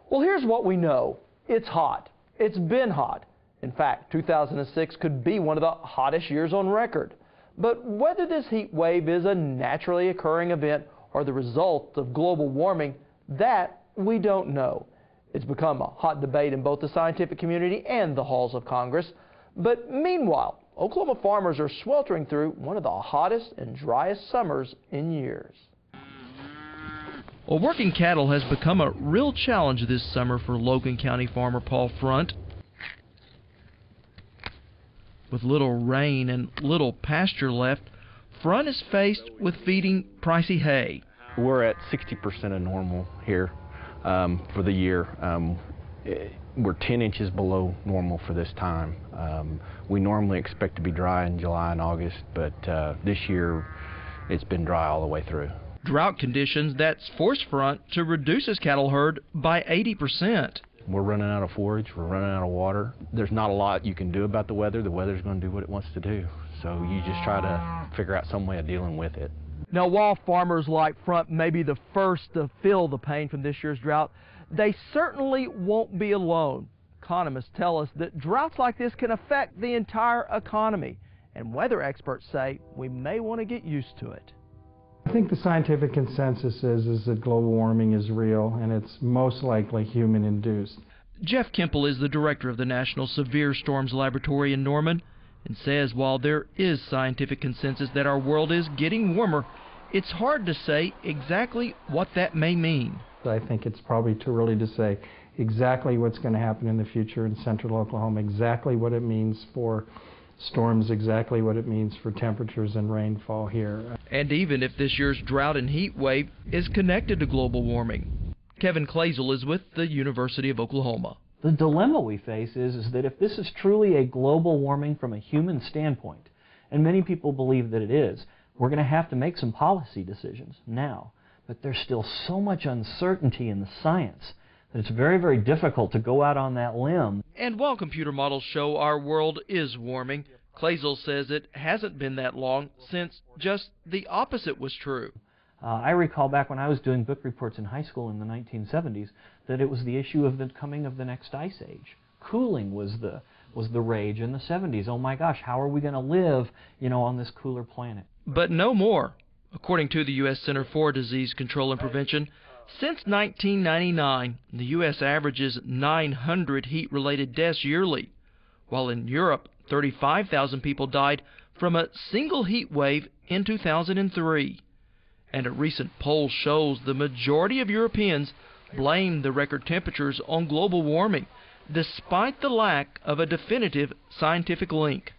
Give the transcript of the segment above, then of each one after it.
Well, here's what we know. It's hot. It's been hot. In fact, 2006 could be one of the hottest years on record. But whether this heat wave is a naturally occurring event or the result of global warming, that we don't know. It's become a hot debate in both the scientific community and the halls of Congress. But meanwhile, Oklahoma farmers are sweltering through one of the hottest and driest summers in years. Well, working cattle has become a real challenge this summer for Logan County farmer Paul Front. With little rain and little pasture left, Front is faced with feeding pricey hay. We're at 60% of normal here for the year. We're 10 inches below normal for this time. We normally expect to be dry in July and August, but this year it's been dry all the way through. Drought conditions that's forced Front to reduce his cattle herd by 80%. We're running out of forage, we're running out of water. There's not a lot you can do about the weather. The weather's going to do what it wants to do. So you just try to figure out some way of dealing with it. Now, while farmers like Front may be the first to feel the pain from this year's drought, they certainly won't be alone. Economists tell us that droughts like this can affect the entire economy, and weather experts say we may want to get used to it. I think the scientific consensus is that global warming is real, and it's most likely human-induced. Jeff Kemple is the director of the National Severe Storms Laboratory in Norman and says while there is scientific consensus that our world is getting warmer, it's hard to say exactly what that may mean. I think it's probably too early to say exactly what's going to happen in the future in central Oklahoma, exactly what it means for storms, exactly what it means for temperatures and rainfall here. And even if this year's drought and heat wave is connected to global warming. Kevin Clazel is with the University of Oklahoma. The dilemma we face is that if this is truly a global warming from a human standpoint, and many people believe that it is, we're going to have to make some policy decisions now. But there's still so much uncertainty in the science that it's very, very difficult to go out on that limb. And while computer models show our world is warming, Clazel says it hasn't been that long since just the opposite was true. I recall back when I was doing book reports in high school in the 1970s that it was the issue of the coming of the next ice age. Cooling was the rage in the 70s. Oh my gosh, how are we going to live, on this cooler planet? But no more. According to the U.S. Center for Disease Control and Prevention, since 1999, the U.S. averages 900 heat-related deaths yearly, while in Europe, 35,000 people died from a single heat wave in 2003. And a recent poll shows the majority of Europeans blame the record temperatures on global warming, despite the lack of a definitive scientific link.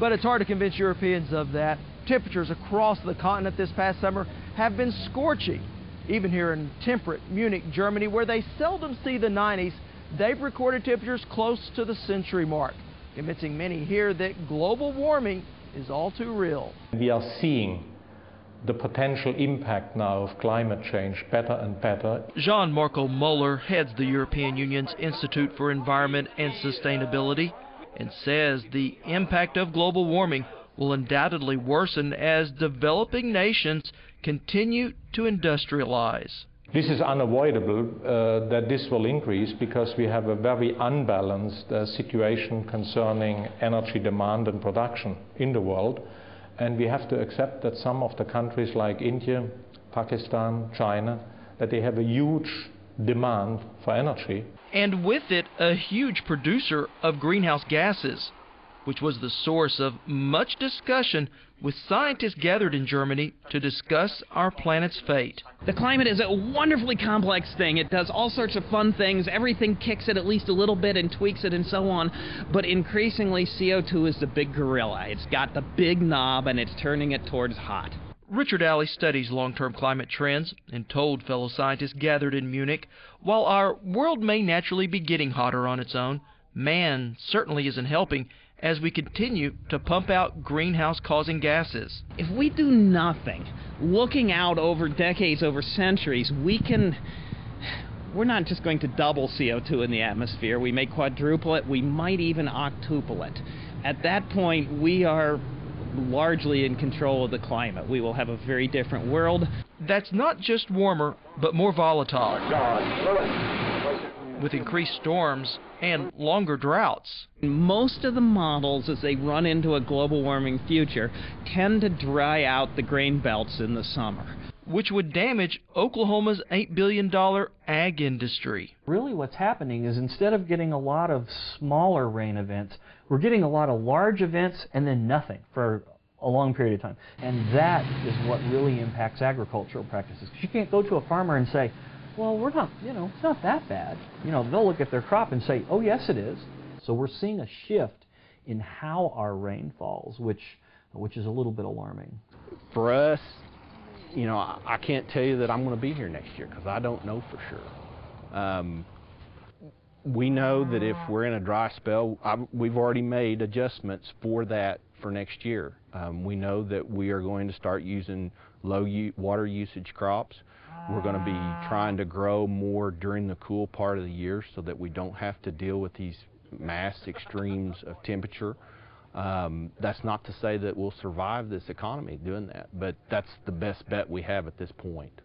But it's hard to convince Europeans of that. Temperatures across the continent this past summer have been scorching. Even here in temperate Munich, Germany, where they seldom see the 90s, they've recorded temperatures close to the century mark, convincing many here that global warming is all too real. We are seeing the potential impact now of climate change better and better. Jean-Marco Muller heads the European Union's Institute for Environment and Sustainability and says the impact of global warming will undoubtedly worsen as developing nations continue to industrialize. This is unavoidable that this will increase because we have a very unbalanced situation concerning energy demand and production in the world. And we have to accept that some of the countries like India, Pakistan, China, that they have a huge demand for energy. And with it, a huge producer of greenhouse gases, which was the source of much discussion with scientists gathered in Germany to discuss our planet's fate. The climate is a wonderfully complex thing. It does all sorts of fun things. Everything kicks it at least a little bit and tweaks it and so on. But increasingly, CO2 is the big gorilla. It's got the big knob and it's turning it towards hot. Richard Alley studies long-term climate trends and told fellow scientists gathered in Munich, while our world may naturally be getting hotter on its own, man certainly isn't helping as we continue to pump out greenhouse-causing gases. If we do nothing, looking out over decades, over centuries, we're not just going to double CO2 in the atmosphere. We may quadruple it. We might even octuple it. At that point, we are largely in control of the climate. We will have a very different world. That's not just warmer, but more volatile. with increased storms and longer droughts. Most of the models, as they run into a global warming future, tend to dry out the grain belts in the summer, which would damage Oklahoma's $8 billion ag industry. Really what's happening is instead of getting a lot of smaller rain events, we're getting a lot of large events and then nothing for a long period of time. And that is what really impacts agricultural practices. You can't go to a farmer and say, well, we're not, it's not that bad. They'll look at their crop and say, oh, yes, it is. So we're seeing a shift in how our rain falls, which is a little bit alarming. For us, I can't tell you that I'm going to be here next year because I don't know for sure. We know that if we're in a dry spell, we've already made adjustments for that for next year. We know that we are going to start using low water usage crops. We're going to be trying to grow more during the cool part of the year so that we don't have to deal with these mass extremes of temperature. That's not to say that we'll survive this economy doing that, but that's the best bet we have at this point.